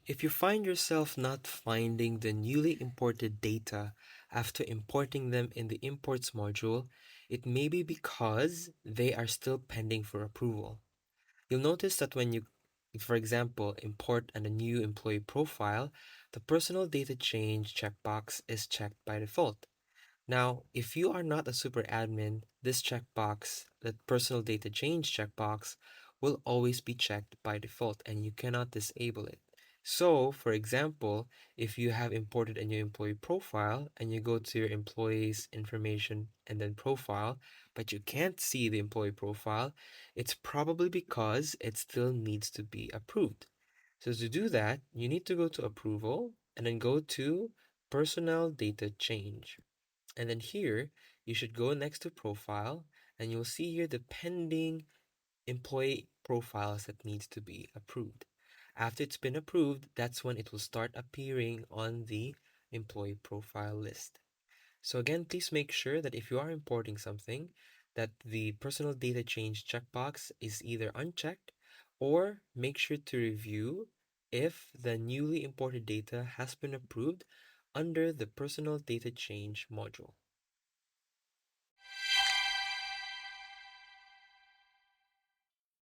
If you find yourself not finding the newly imported data after importing them in the imports module, it may be because they are still pending for approval. You'll notice that when you, for example, import a new employee profile, the personal data change checkbox is checked by default. Now, if you are not a super admin, this checkbox, the personal data change checkbox, will always be checked by default and you cannot disable it. So, for example, if you have imported a new employee profile and you go to your employees information and then profile, but you can't see the employee profile, it's probably because it still needs to be approved. So to do that, you need to go to approval and then go to personnel data change. And then here, you should go next to profile and you'll see here the pending employee profiles that needs to be approved. After it's been approved, that's when it will start appearing on the employee profile list. So again, please make sure that if you are importing something, that the personal data change checkbox is either unchecked or make sure to review if the newly imported data has been approved under the personal data change module.